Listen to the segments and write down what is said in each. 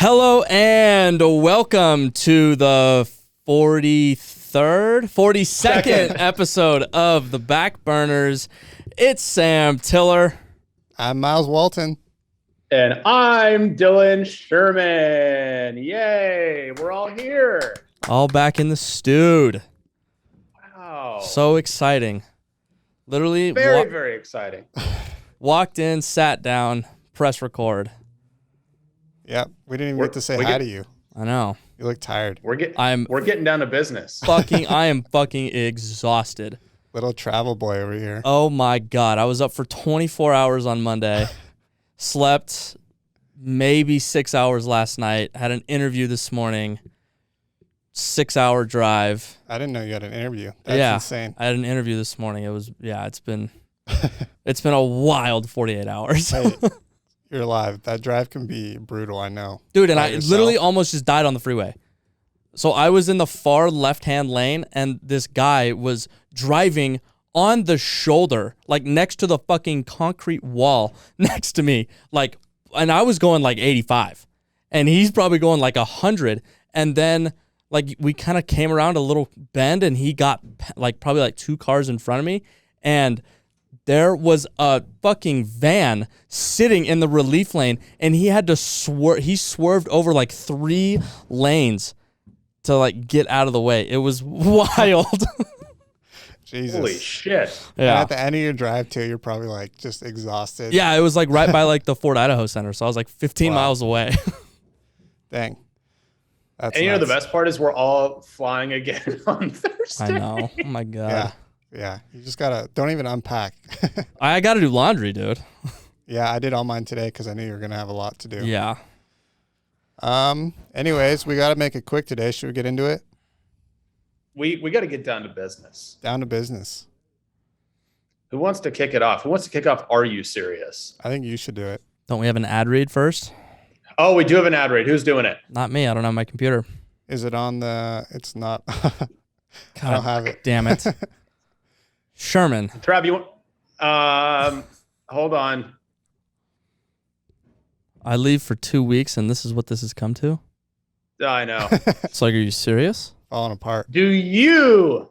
Hello and welcome to the 42nd episode of the Backburners. It's Sam Tiller. I'm Miles Walton. And I'm Dylan Sherman. Yay, we're all here. All back in the stewed. Wow. So exciting. Literally very exciting. Walked in, sat down, press record. Yep, we didn't even get to say hi to you. I know. You look tired. We're getting down to business. I am fucking exhausted. Little travel boy over here. Oh my God. I was up for 24 hours on Monday. Slept maybe 6 hours last night. Had an interview this morning. 6-hour drive. I didn't know you had an interview. That's insane. I had an interview this morning. It's been a wild 48 hours. Hey, you're alive. That drive can be brutal, I know. Dude, and I literally almost just died on the freeway. So I was in the far left-hand lane, and this guy was driving on the shoulder, like next to the fucking concrete wall next to me. And I was going like 85, and he's probably going like 100. And then we kind of came around a little bend, and he got probably 2 cars in front of me, and there was a fucking van sitting in the relief lane, and he had to swerve. He swerved over 3 lanes to get out of the way. It was wild. Jesus. Holy shit. Yeah. And at the end of your drive too, you're probably just exhausted. Yeah, it was right by the Fort Idaho Center, so I was 15 miles away. Dang. That's and nuts. the best part is we're all flying again on Thursday. I know. Oh my God. Yeah. You just don't even unpack. I gotta do laundry, dude. Yeah, I did all mine today because I knew you were gonna have a lot to do. Yeah. Anyways, we gotta make it quick today. Should we get into it? We got to get down to business. Down to business. Who wants to kick it off? Who wants to kick off Are You Serious? I think you should do it. Don't we have an ad read first? Oh, we do have an ad read. Who's doing it? Not me. I don't have my computer. Is it on the... It's not... God, I don't have it. Damn it. Sherman. Trav, you want... hold on. I leave for 2 weeks, and this is what this has come to? I know. It's are you serious? Falling apart. Do you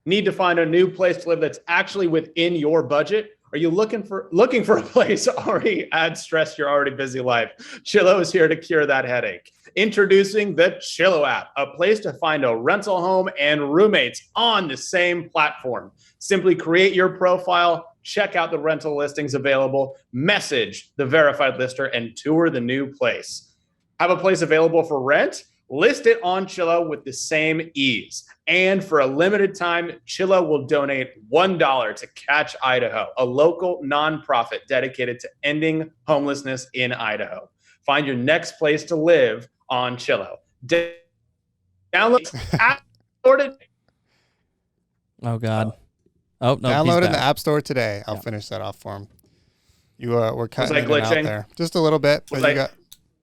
need to find a new place to live that's actually within your budget? Are you looking for a place already adds stress to your already busy life? Chillo is here to cure that headache. Introducing the Chillo app, a place to find a rental home and roommates on the same platform. Simply create your profile, check out the rental listings available, message the verified lister, and tour the new place. Have a place available for rent? List it on Chillo with the same ease. And for a limited time, Chillo will donate $1 to Catch Idaho, a local nonprofit dedicated to ending homelessness in Idaho. Find your next place to live on Chillo. Download app store. Oh, God. Oh, no. Download in the App Store today. I'll finish that off for him. You were cutting in and out there. Just a little bit, but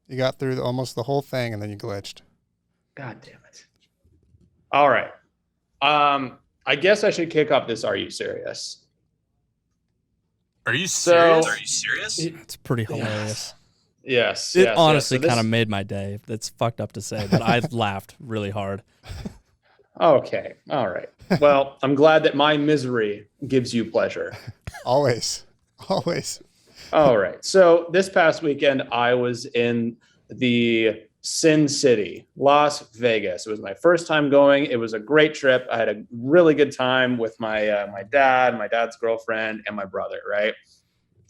you got through almost the whole thing, and then you glitched. God damn it. All right. I guess I should kick off this Are You Serious? Are you serious? It's pretty hilarious. Yes. It honestly kind of made my day. That's fucked up to say, but I laughed really hard. Okay. All right. Well, I'm glad that my misery gives you pleasure. Always. All right. So this past weekend, I was in the Sin City, Las Vegas. It was my first time going. It was a great trip. I had a really good time with my dad, my dad's girlfriend, and my brother, right?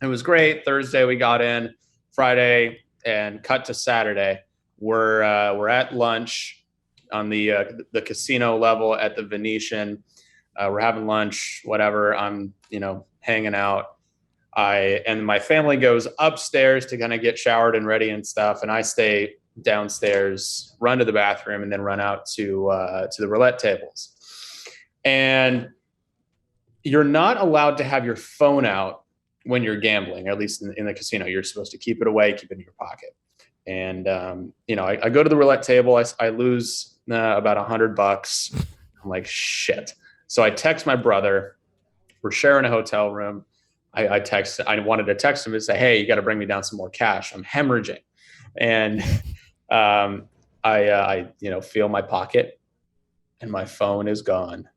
It was great. Thursday we got in, Friday, and cut to Saturday. We're at lunch on the casino level at the Venetian. We're having lunch, whatever. I'm, hanging out. And my family goes upstairs to kind of get showered and ready and stuff. And I stay downstairs, run to the bathroom, and then run out to the roulette tables. And you're not allowed to have your phone out when you're gambling, or at least in the casino. You're supposed to keep it away, keep it in your pocket. And, I go to the roulette table. I lose about $100. I'm like, shit. So I text my brother. We're sharing a hotel room. I wanted to text him and say, hey, you got to bring me down some more cash. I'm hemorrhaging. And I feel my pocket, and my phone is gone.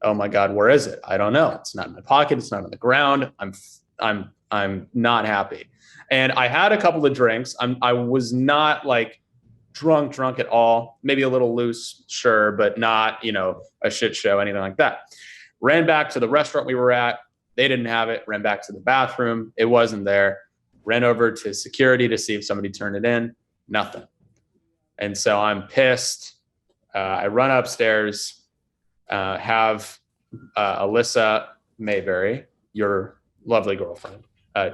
Oh my God, where is it? I don't know. It's not in my pocket. It's not on the ground. I'm not happy. And I had a couple of drinks. I was not like drunk at all. Maybe a little loose, sure, but not, a shit show, anything like that. Ran back to the restaurant we were at. They didn't have it. Ran back to the bathroom. It wasn't there. Ran over to security to see if somebody turned it in. Nothing. And so I'm pissed. I run upstairs, have Alyssa Mayberry, your lovely girlfriend,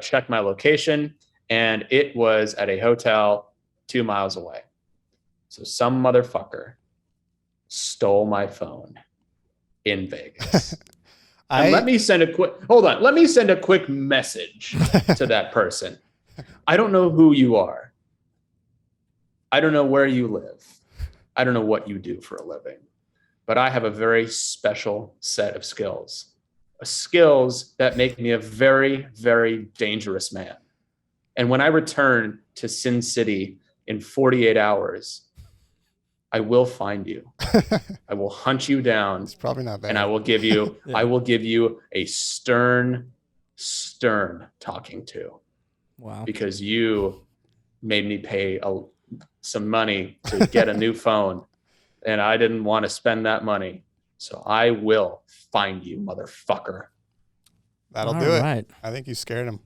check my location, and it was at a hotel 2 miles away. So some motherfucker stole my phone in Vegas. Let me send a quick message to that person. I don't know who you are. I don't know where you live. I don't know what you do for a living, but I have a very special set of skills that make me a very, very dangerous man. And when I return to Sin City in 48 hours, I will find you. I will hunt you down. It's probably not bad. And I will give you, a stern talking to. Wow. Because you made me pay some money to get a new phone, and I didn't want to spend that money. So I will find you, motherfucker. That'll do it. I think you scared him.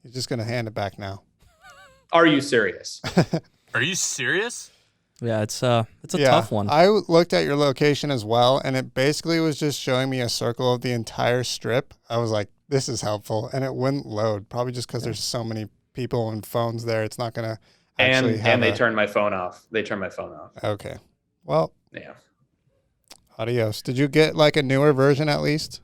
He's just going to hand it back now. Are you serious? Are you serious? Yeah, it's a tough one. I looked at your location as well, and it basically was just showing me a circle of the entire strip. I was like, this is helpful, and it wouldn't load, probably just because there's so many people and phones there. It's not going to actually and they turned my phone off. Okay. Well, yeah. Adios. Did you get like a newer version at least?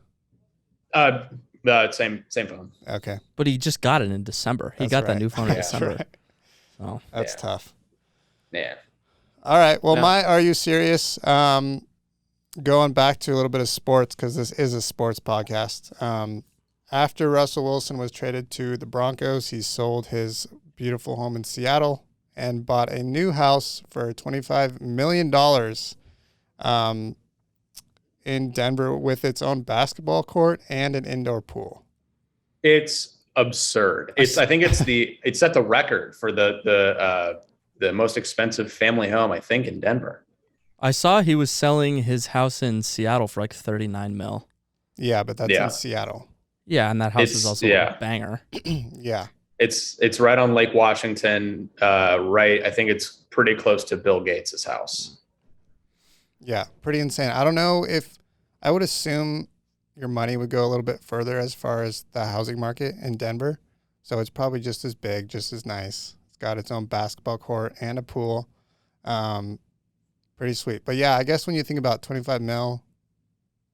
Same phone. Okay. But he just got it in December. He got that new phone in December. Right. So. That's tough. Yeah. All right. Well, Are You Serious? Going back to a little bit of sports, because this is a sports podcast. After Russell Wilson was traded to the Broncos, he sold his beautiful home in Seattle and bought a new house for $25 million in Denver with its own basketball court and an indoor pool. It's absurd. I think it set the record for the most expensive family home, I think, in Denver. I saw he was selling his house in Seattle for like $39 million. Yeah, but that's in Seattle. Yeah, and that house is also a banger. Yeah. It's right on Lake Washington, right? I think it's pretty close to Bill Gates' house. Yeah, pretty insane. I don't know if I would assume your money would go a little bit further as far as the housing market in Denver. So it's probably just as big, just as nice. It's got its own basketball court and a pool. Pretty sweet. But yeah, I guess when you think about $25 million,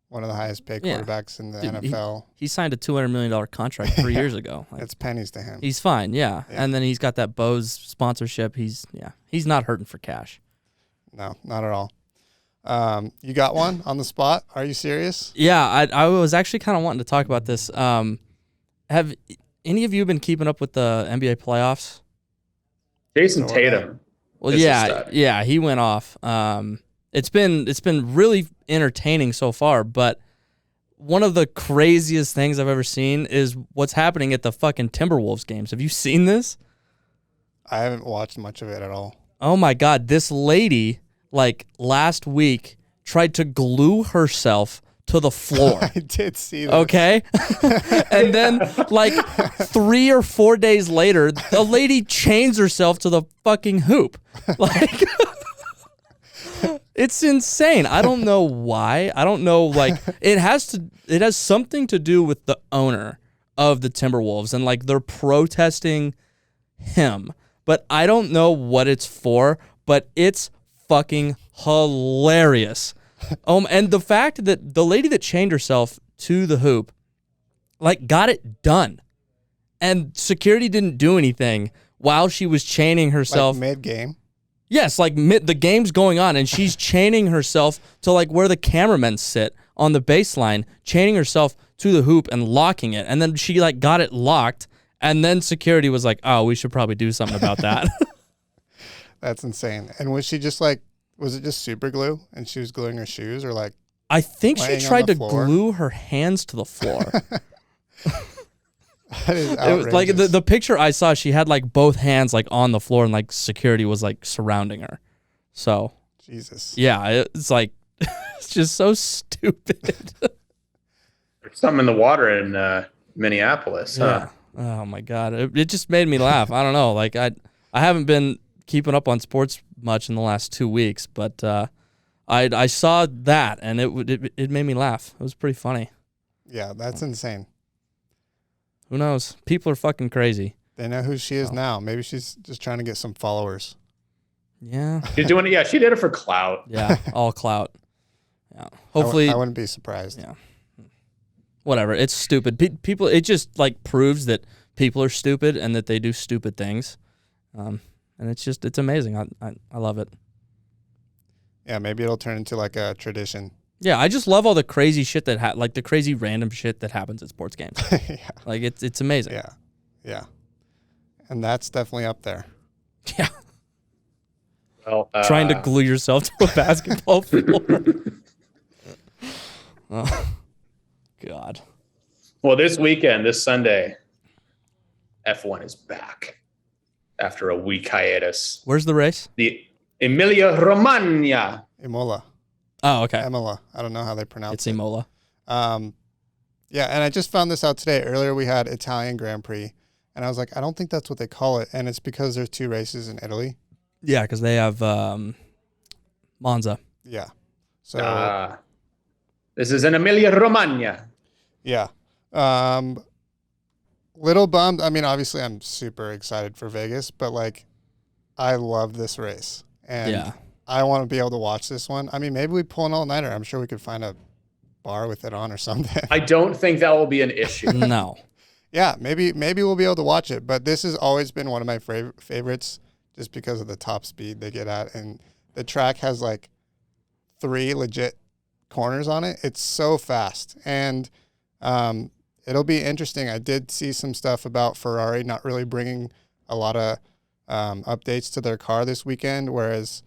one of the highest paid quarterbacks in the NFL. He signed a $200 million contract 3 years ago. Like, it's pennies to him. He's fine, yeah. And then he's got that Bose sponsorship. He's not hurting for cash. No, not at all. You got one on the spot? Are you serious? Yeah, I was actually kind of wanting to talk about this. Have any of you been keeping up with the NBA playoffs? Jason Tatum. Well, yeah, he went off. It's been really entertaining so far, but one of the craziest things I've ever seen is what's happening at the fucking Timberwolves games. Have you seen this? I haven't watched much of it at all. Oh my God, this lady, like last week, tried to glue herself to the floor. I did see that. Okay? And then like 3 or 4 days later, the lady chains herself to the fucking hoop. Like it's insane. I don't know why. I don't know, like it has something to do with the owner of the Timberwolves and like they're protesting him. But I don't know what it's for, but it's fucking hilarious. And the fact that the lady that chained herself to the hoop, like, got it done. And security didn't do anything while she was chaining herself. Like mid-game? Yes, like the game's going on, and she's chaining herself to, like, where the cameramen sit on the baseline, chaining herself to the hoop and locking it. And then she, like, got it locked, and then security was like, oh, we should probably do something about that. That's insane. And was she just like, was it just super glue and she was gluing her shoes, or like? I think she Laying on tried the to floor? glue her hands to the floor. That is It was like outrageous. the picture I saw, she had like both hands like on the floor and like security was like surrounding her. So Jesus. yeah, it's like it's just so stupid. There's something in the water in Minneapolis, huh? Yeah. Oh my god, it just made me laugh. I don't know, like I haven't been keeping up on sports much in the last 2 weeks, but I saw that and it made me laugh. It was pretty funny. Yeah, that's insane. Who knows? People are fucking crazy. They know who she is Oh. now. Maybe she's just trying to get some followers. Yeah. She's doing it. Yeah, she did it for clout. Yeah. All clout. Yeah. Hopefully, I wouldn't be surprised. Yeah. Whatever. It's stupid. People. It just like proves that people are stupid and that they do stupid things. And it's amazing. I love it. Yeah, maybe it'll turn into like a tradition. Yeah, I just love all the crazy shit that like the crazy random shit that happens at sports games. Yeah. Like it's amazing. Yeah. Yeah. And that's definitely up there. Yeah. Well, Trying to glue yourself to a basketball floor. Oh, God. Well, this weekend, this Sunday, F1 is back after a week hiatus. Where's the race? The Emilia-Romagna. Imola. Oh, okay. Imola. I don't know how they pronounce It's it. Imola. Yeah, and I just found this out today. Earlier we had Italian Grand Prix, and I was like, I don't think that's what they call it, and it's because there's 2 races in Italy. Yeah, because they have Monza. Yeah. So This is an Emilia-Romagna. yeah. Little bummed. I mean, obviously I'm super excited for Vegas, but like I love this race. And Yeah. I want to be able to watch this one. I mean, maybe we pull an all-nighter. I'm sure we could find a bar with it on or something. I don't think that will be an issue. No. Yeah, maybe we'll be able to watch it. But this has always been one of my favorites just because of the top speed they get at. And the track has like 3 legit corners on it. It's so fast. And it'll be interesting. I did see some stuff about Ferrari not really bringing a lot of updates to their car this weekend, whereas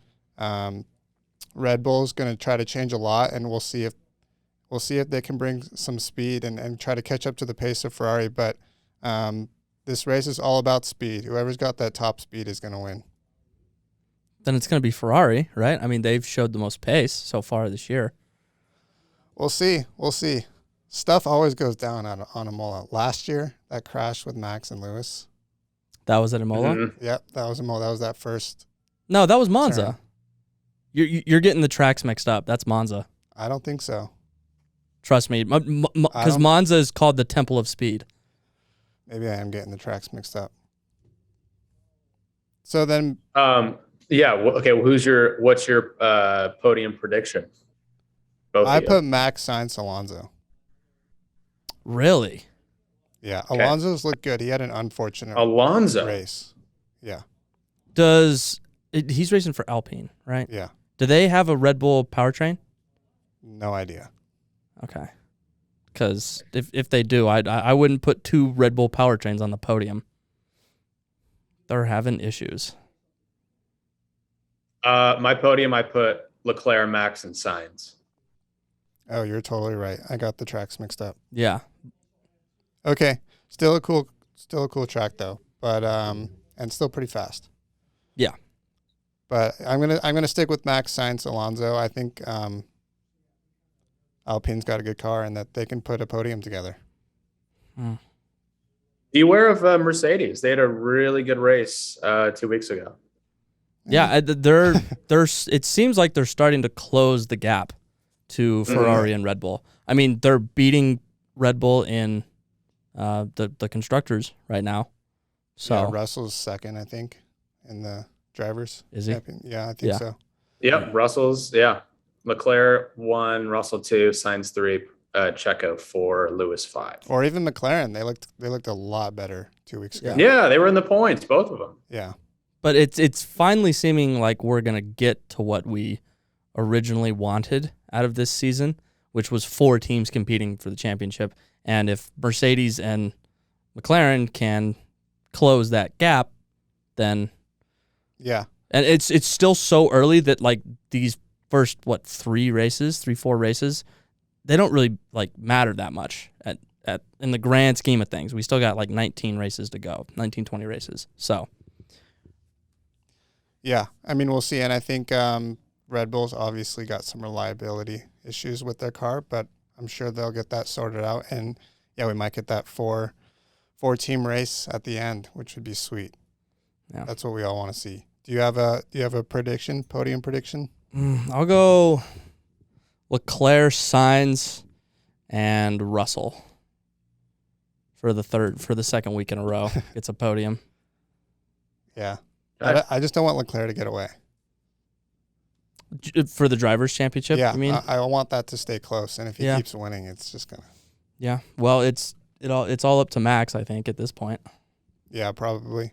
Red Bull's going to try to change a lot, and we'll see if they can bring some speed and try to catch up to the pace of Ferrari. But this race is all about speed. Whoever's got that top speed is going to win. Then it's going to be Ferrari, right? I mean, they've showed the most pace so far this year. We'll see. Stuff always goes down on Imola. Last year, that crash with Max and Lewis. That was at Imola? Mhm. Yep, that was Imola. That was that first. No, that was Monza. Turn. You're getting the tracks mixed up. That's Monza. I don't think so. Trust me. I Because don't- Monza is called the Temple of Speed. Maybe I am getting the tracks mixed up. So then, Yeah. Okay. Well, what's your podium prediction? Both I of you. put Max Sainz Alonso. Really? Yeah, Okay. Alonso's looked good. He had an unfortunate Alonso. race. Yeah, He's racing for Alpine, right? yeah. Do they have a Red Bull powertrain? No idea. Okay. Because if they do, I wouldn't put 2 Red Bull powertrains on the podium. They're having issues. My podium, I put Leclerc, Max, and Sainz. Oh, you're totally right. I got the tracks mixed up. Yeah. Okay, still a cool track though, but and still pretty fast. Yeah. But I'm gonna stick with Max Sainz Alonso. I think Alpine's got a good car and that they can put a podium together. Beware of Mercedes. They had a really good race 2 weeks ago. Yeah, it seems like they're starting to close the gap to Ferrari and Red Bull. I mean, they're beating Red Bull in the constructors right now. So Yeah, Russell's second, I think, in the drivers. Is he? champion. Yeah, I think Yeah. so. Yep. Russell's. Yeah. Leclerc 1, Russell 2, Sainz 3, Checo 4, Lewis 5. Or even McLaren, they looked a lot better 2 weeks ago. Yeah, they were in the points, both of them. Yeah. but it's finally seeming like we're gonna get to what we originally wanted out of this season, which was 4 teams competing for the championship. And if Mercedes and McLaren can close that gap, then Yeah. And it's still so early that like these first 4 races, they don't really like matter that much at in the grand scheme of things. We still got like 19 races to go, 19, 20 races. So yeah, I mean, we'll see. And I think Red Bull's obviously got some reliability issues with their car, but I'm sure they'll get that sorted out. And yeah, we might get that four team race at the end, which would be sweet. Yeah. That's what we all want to see. Do you have a prediction, podium prediction? I'll go Leclerc, Sainz, and Russell for the second week in a row. It's a podium. Yeah. Okay. I just don't want Leclerc to get away. For the Drivers' Championship, Yeah, you mean? I want that to stay close. And if he Yeah. keeps winning, it's just going to. Yeah. Well, it's all up to Max, I think, at this point. Yeah, probably.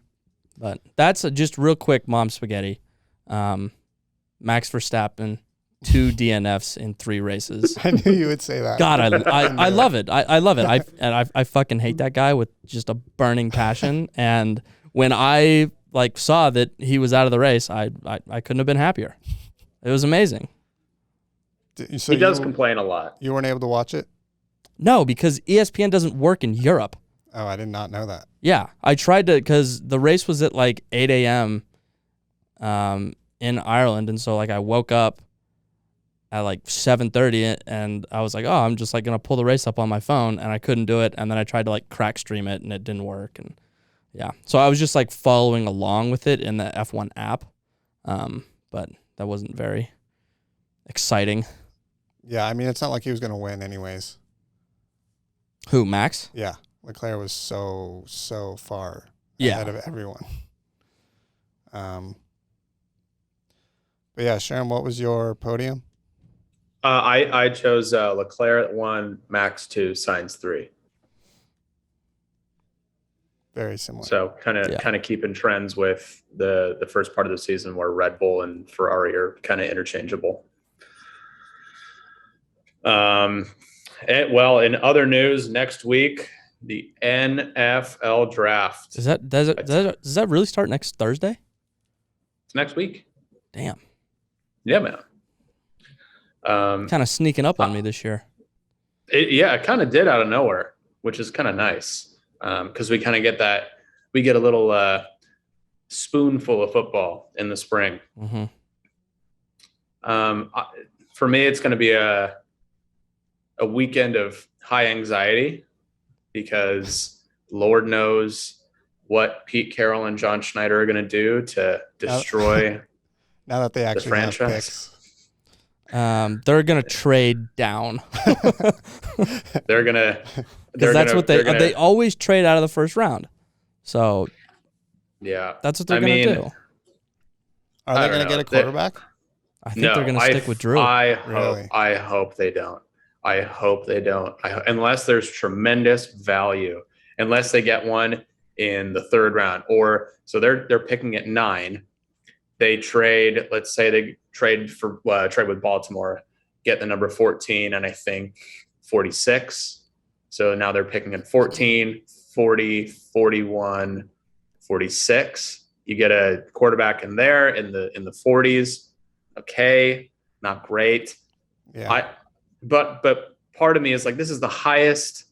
But that's just real quick, Mom Spaghetti. Max Verstappen, 2 DNFs in 3 races. I knew you would say that. God, I love it. I love it. I fucking hate that guy with just a burning passion. And when I like saw that he was out of the race, I couldn't have been happier. It was amazing. So he does complain a lot. You weren't able to watch it? No, because ESPN doesn't work in Europe. Oh, I did not know that. Yeah, I tried to because the race was at like 8 a.m. In Ireland, and so like I woke up at like 7:30, and I was like, oh, I'm just like gonna pull the race up on my phone, and I couldn't do it, and then I tried to like crack stream it, and it didn't work, and yeah, so I was just like following along with it in the F1 app, but that wasn't very exciting. Yeah, I mean, it's not like he was going to win anyways. Who, Max? Yeah, Leclerc was so far Yeah. ahead of everyone. But yeah, Sharon, what was your podium? I chose Leclerc at 1, Max 2, Sainz 3. Very similar. So kind of keeping trends with the first part of the season where Red Bull and Ferrari are kind of interchangeable. Well, in other news, next week the NFL draft. Does that really start next Thursday? It's next week. Damn. Yeah, man. Kind of sneaking up on me this year. It kind of did out of nowhere, which is kind of nice. Because we kind of get we get a little spoonful of football in the spring. Mm-hmm. For me, it's going to be a weekend of high anxiety because Lord knows what Pete Carroll and John Schneider are going to do to destroy now that they actually the have franchise. picks. They're gonna trade down. They're gonna. Because that's what they always trade out of the first round. So yeah, that's what they're going to do. Are they going to get a quarterback? I think they're going to stick with Drew. I hope they don't. Unless there's tremendous value, unless they get one in the 3rd round, or so they're picking at 9. They trade. Let's say they trade with Baltimore, get the number 14, and I think 46. So now they're picking at 14, 40, 41, 46. You get a quarterback in there in the 40s. Okay, not great. Yeah. But part of me is like, this is the highest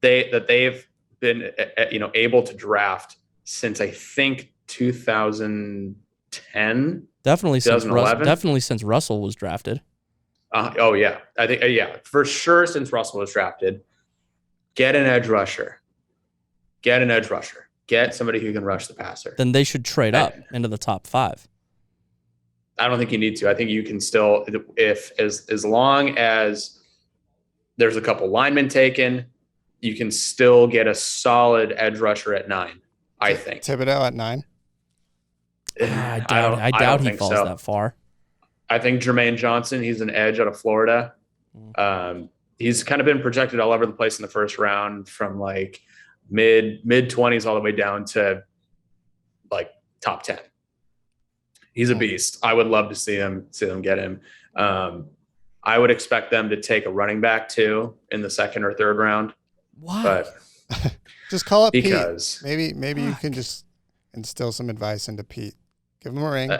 they've been able to draft since I think 2010. Definitely Definitely since Russell was drafted. Oh yeah, I think for sure since Russell was drafted. Get an edge rusher. Get somebody who can rush the passer. Then they should trade up into the top 5. I don't think you need to. I think you can still, as long as there's a couple linemen taken, you can still get a solid edge rusher at 9. I think Thibodeau at 9. I doubt he falls that far. I think Jermaine Johnson. He's an edge out of Florida. He's kind of been projected all over the place in the first round, from like mid 20s all the way down to like top 10. He's a beast. I would love to see them get him. I would expect them to take a running back too in the 2nd or 3rd round. Why? But just call it because Pete. Maybe you can just instill some advice into Pete. Give him a ring.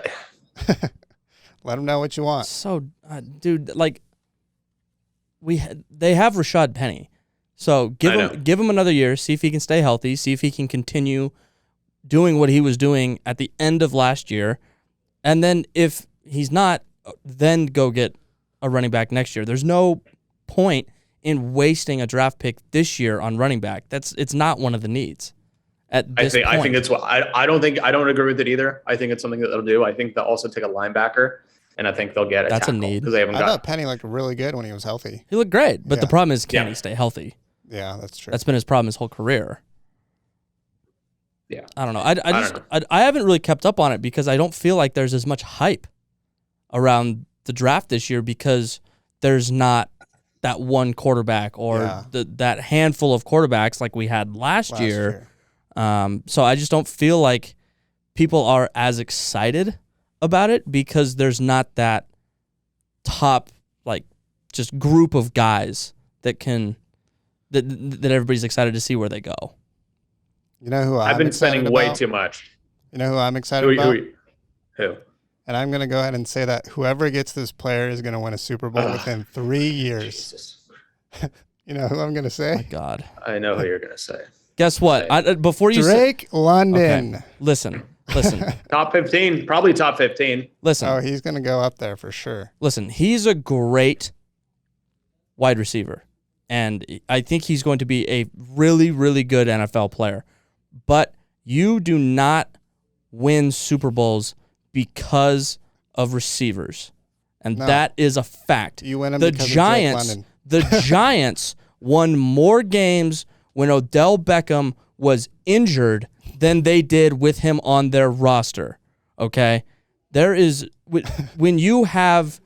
Let him know what you want. So, dude, like they have Rashad Penny, so give him another year. See if he can stay healthy. See if he can continue doing what he was doing at the end of last year, and then if he's not, then go get a running back next year. There's no point in wasting a draft pick this year on running back. It's not one of the needs. At this point. I think it's what I don't agree with it either. I think it's something that they'll do. I think they'll also take a linebacker, and I think they'll get that's tackle, a need because they haven't I got. thought Penny looked really good when he was healthy. He looked great, but the problem is, can he stay healthy? Yeah, that's true. That's been his problem his whole career. Yeah, I don't know. I haven't really kept up on it because I don't feel like there's as much hype around the draft this year because there's not that one quarterback or that handful of quarterbacks like we had last year. So I just don't feel like people are as excited about it because there's not that top like just group of guys that everybody's excited to see where they go. You know who I've been spending way too much. You know who I'm excited about? Who? And I'm going to go ahead and say that whoever gets this player is going to win a Super Bowl within 3 years. Jesus. You know who I'm going to say? Oh my God. I know who you're gonna say. Guess what? Before you Drake London. Okay. Listen. Top 15, probably top 15. Listen. Oh, he's going to go up there for sure. Listen, he's a great wide receiver, and I think he's going to be a really, really good NFL player. But you do not win Super Bowls because of receivers, and that is a fact. You win them the because Giants, of Drake London. The Giants won more games when Odell Beckham was injured than they did with him on their roster. Okay? There is, when you have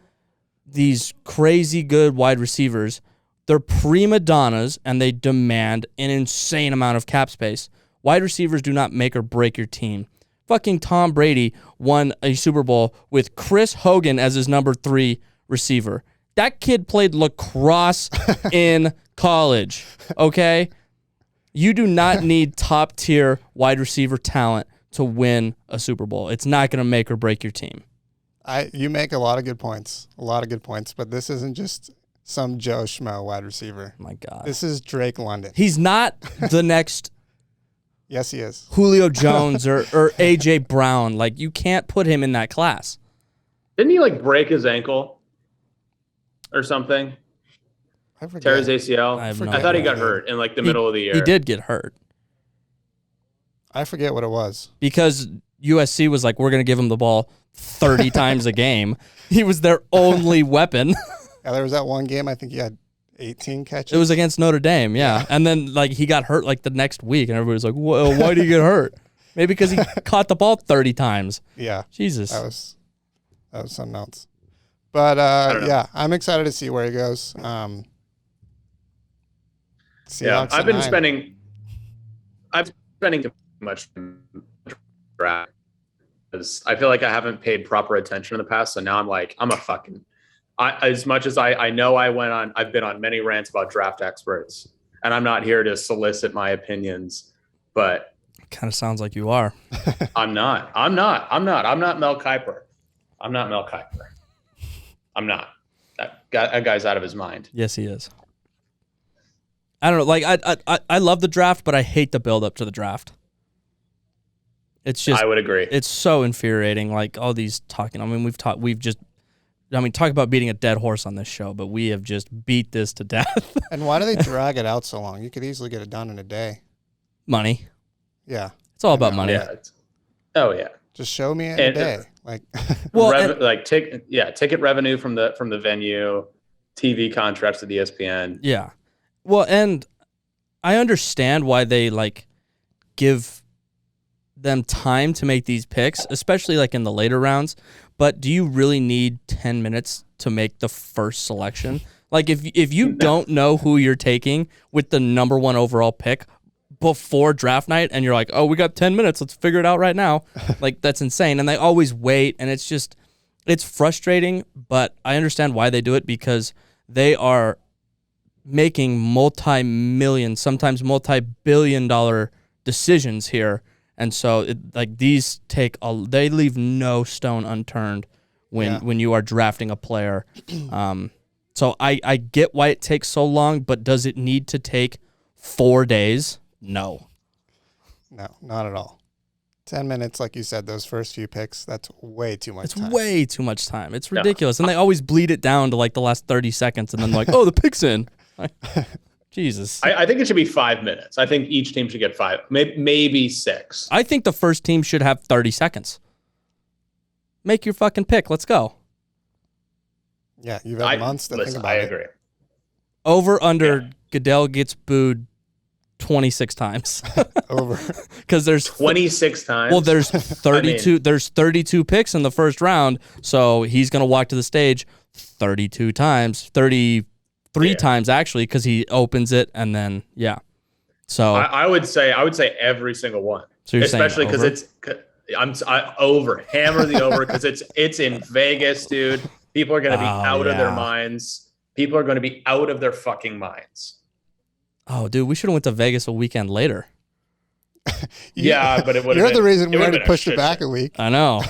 these crazy good wide receivers, they're prima donnas and they demand an insane amount of cap space. Wide receivers do not make or break your team. Fucking Tom Brady won a Super Bowl with Chris Hogan as his number 3 receiver. That kid played lacrosse in college, okay? You do not need top-tier wide receiver talent to win a Super Bowl. It's not going to make or break your team. You make a lot of good points. But this isn't just some Joe Schmo wide receiver. My God. This is Drake London. He's not the next Yes, he is. Julio Jones or A.J. Brown. Like, you can't put him in that class. Didn't he like break his ankle or something? I forget. Tear his ACL. I thought he got hurt in like the middle of the year. He did get hurt. I forget what it was. Because USC was like, we're going to give him the ball 30 times a game. He was their only weapon. Yeah, there was that one game, I think he had 18 catches. It was against Notre Dame, yeah. And then like he got hurt like the next week, and everybody was like, well, why did he get hurt? Maybe because he caught the ball 30 times. Yeah. Jesus. That was something else. But yeah, I'm excited to see where he goes. I've been spending too much draft because I feel like I haven't paid proper attention in the past. So now I'm a fucking. As much as I know I've been on many rants about draft experts, and I'm not here to solicit my opinions, but kind of sounds like you are. I'm not Mel Kiper. I'm not Mel Kiper. I'm not. That guy's out of his mind. Yes, he is. I don't know. Like I love the draft, but I hate the build up to the draft. It's just. I would agree. It's so infuriating. Like all these talking. I mean, talk about beating a dead horse on this show, but we have just beat this to death. And why do they drag it out so long? You could easily get it done in a day. Money. Yeah. It's all about money. Yeah. Just show me in a day. Like, well, ticket revenue from the venue, TV contracts to the ESPN. Yeah. Well, and I understand why they like give them time to make these picks, especially like in the later rounds. But do you really need 10 minutes to make the first selection? Like if you don't know who you're taking with the number 1 overall pick before draft night and you're like, oh, we got 10 minutes, let's figure it out right now. Like that's insane. And they always wait, and it's frustrating, but I understand why they do it because they are making multi-million, sometimes multi-billion-dollar decisions here. And so these they leave no stone unturned when you are drafting a player. So I get why it takes so long, but does it need to take 4 days? No. No, not at all. 10 minutes, like you said, those first few picks, that's way too much time. It's way too much time. It's ridiculous. And they always bleed it down to like the last 30 seconds and then like, oh, the pick's in. Jesus. I think it should be 5 minutes. I think each team should get 5, maybe 6. I think the first team should have 30 seconds. Make your fucking pick. Let's go. Yeah, you've had months to think about it. I agree. Over, under, Goodell gets booed 26 times. Over. Because there's 26 times. Well, there's 32. There's 32 picks in the first round, so he's gonna walk to the stage 32 times, 33 times actually, because he opens it and then So I would say every single one. So you're especially because I hammer the over because it's in Vegas, dude. People are gonna be out of their minds. People are gonna be out of their fucking minds. Oh, dude, we should have went to Vegas a weekend later. Yeah, but it would have You're the reason we had to push it back a week. I know.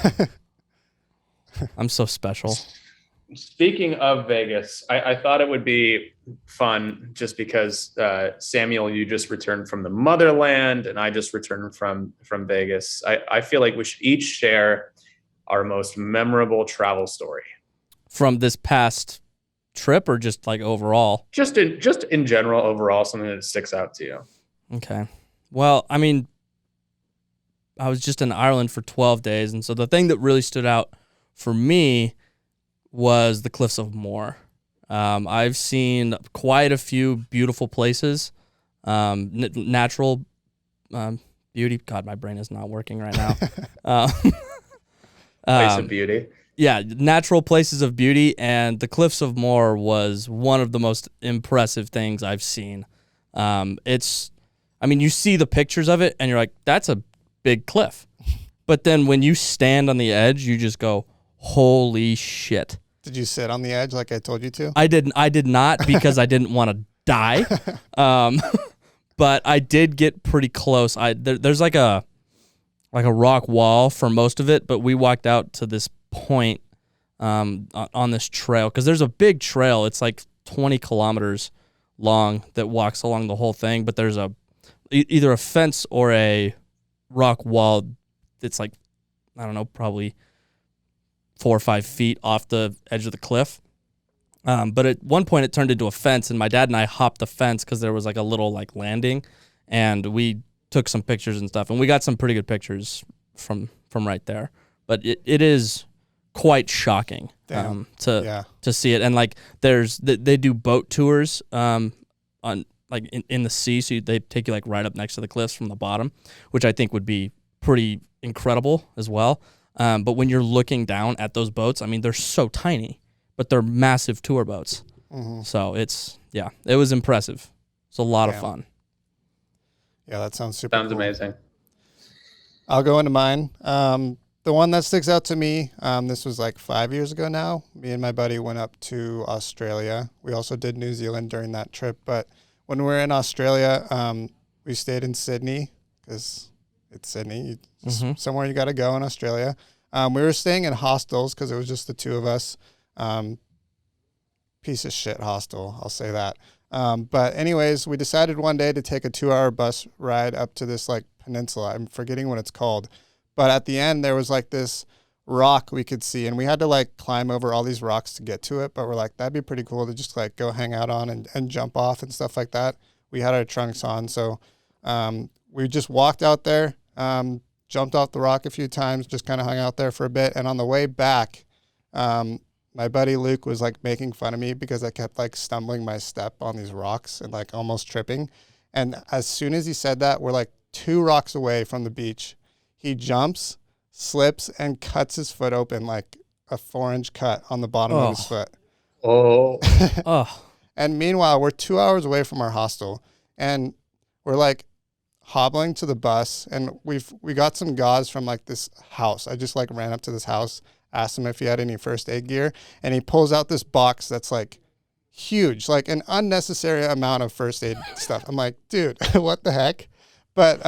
I'm so special. Speaking of Vegas, I thought it would be fun just because, Samuel, you just returned from the motherland and I just returned from Vegas. I feel like we should each share our most memorable travel story. From this past trip or just like overall? Just in general, overall, something that sticks out to you. Okay. Well, I mean, I was just in Ireland for 12 days, and so the thing that really stood out for me was the Cliffs of Moher. I've seen quite a few beautiful places, natural beauty. God, my brain is not working right now. Place of beauty. Yeah, natural places of beauty, and the Cliffs of Moher was one of the most impressive things I've seen. You see the pictures of it, and you're like, that's a big cliff. But then when you stand on the edge, you just go, holy shit. Did you sit on the edge like I told you to? I did not because I didn't want to die. But I did get pretty close. There's like a rock wall for most of it, but we walked out to this point on this trail because there's a big trail. It's like 20 kilometers long that walks along the whole thing, but there's either a fence or a rock wall that's like, I don't know, probably 4 or 5 feet off the edge of the cliff. But at one point it turned into a fence, and my dad and I hopped the fence because there was like a little like landing, and we took some pictures and stuff, and we got some pretty good pictures from right there. But it is quite shocking to see it. And like they do boat tours on like in the sea, so they take you like right up next to the cliffs from the bottom, which I think would be pretty incredible as well. But when you're looking down at those boats, I mean, they're so tiny, but they're massive tour boats. Mm-hmm. So it was impressive. It's a lot of fun. Yeah, that sounds super cool. Amazing. I'll go into mine. The one that sticks out to me, this was like 5 years ago now. Me and my buddy went up to Australia. We also did New Zealand during that trip. But when we were in Australia, we stayed in Sydney because it's Sydney. Somewhere you got to go in Australia. We were staying in hostels because it was just the two of us. Piece of shit hostel, I'll say that. But anyways, we decided one day to take a 2-hour bus ride up to this like peninsula. I'm forgetting what it's called. But at the end, there was like this rock we could see, and we had to like climb over all these rocks to get to it. But we're like, that'd be pretty cool to just like go hang out on and jump off and stuff like that. We had our trunks on. So we just walked out there, jumped off the rock a few times, just kind of hung out there for a bit. And on the way back, my buddy Luke was like making fun of me because I kept like stumbling my step on these rocks and like almost tripping. And as soon as he said that, we're like 2 rocks away from the beach. He jumps, slips, and cuts his foot open like a 4-inch cut on the bottom of his foot. Oh. And meanwhile, we're 2 hours away from our hostel, and we're like hobbling to the bus, and we got some gauze from like this house. I just like ran up to this house, asked him if he had any first aid gear, and he pulls out this box that's like huge, like an unnecessary amount of first aid stuff. I'm like, dude, what the heck? But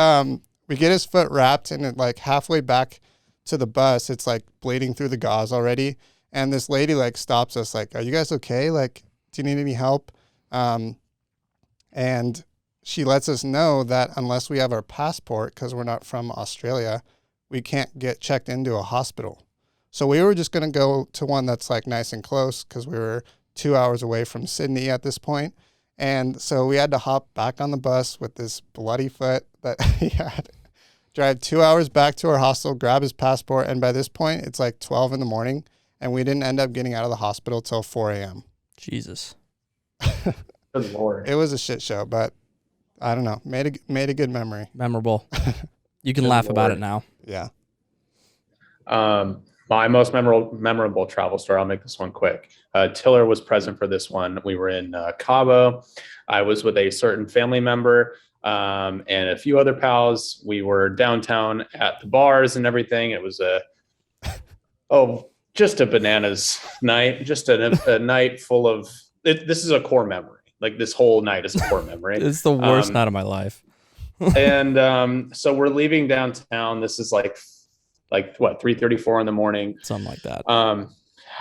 We get his foot wrapped, and it, like halfway back to the bus, it's like bleeding through the gauze already. And this lady like stops us, like, "Are you guys okay? Like, do you need any help?" And she lets us know that unless we have our passport, because we're not from Australia, we can't get checked into a hospital. So we were just going to go to one that's like nice and close, because we were 2 hours away from Sydney at this point. And so we had to hop back on the bus with this bloody foot that he had, drive 2 hours back to our hostel, grab his passport. And by this point, it's like 12 in the morning, and we didn't end up getting out of the hospital till 4 a.m. Jesus. Good Lord. It was a shit show, but I don't know. Made a good memory. Memorable. You can Good laugh about Lord. it now. Yeah. My most memorable travel story, I'll make this one quick. Tiller was present for this one. We were in Cabo. I was with a certain family member and a few other pals. We were downtown at the bars and everything. It was just a bananas night, just a night full of, this is a core memory. Like this whole night is a core memory. It's the worst night of my life. And so we're leaving downtown. This is like what, 3:34 in the morning, Something like that.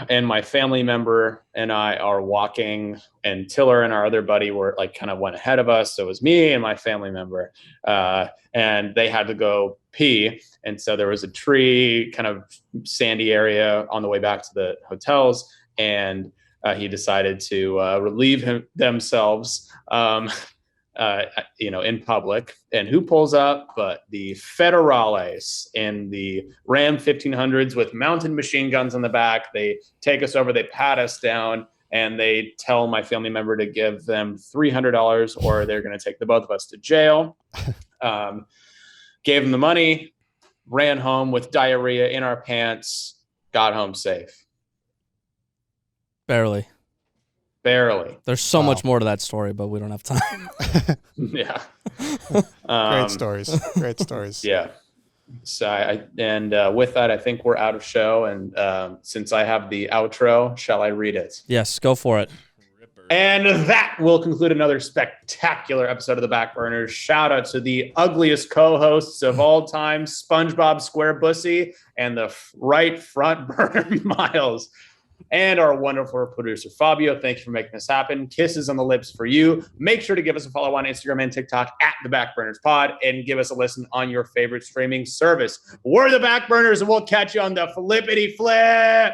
and my family member and I are walking, and Tiller and our other buddy were like kind of went ahead of us. So it was me and my family member, and they had to go pee. And so there was a tree, kind of sandy area on the way back to the hotels, and he decided to relieve themselves. In public. And who pulls up but the Federales in the Ram 1500s with mounted machine guns in the back. They take us over, they pat us down, and they tell my family member to give them $300 or they're going to take the both of us to jail. Gave them the money, ran home with diarrhea in our pants, got home safe. Barely. There's so Wow. much more to that story, but we don't have time. Yeah. Great stories. Yeah. So with that, I think we're out of show. And since I have the outro, shall I read it? Yes, go for it. And that will conclude another spectacular episode of the Backburners. Shout out to the ugliest co-hosts of all time, SpongeBob SquareBussy and the right front burner Miles. And our wonderful producer, Fabio. Thank you for making this happen. Kisses on the lips for you. Make sure to give us a follow on Instagram and TikTok at the Backburners Pod, and give us a listen on your favorite streaming service. We're the Backburners, and we'll catch you on the flippity flip.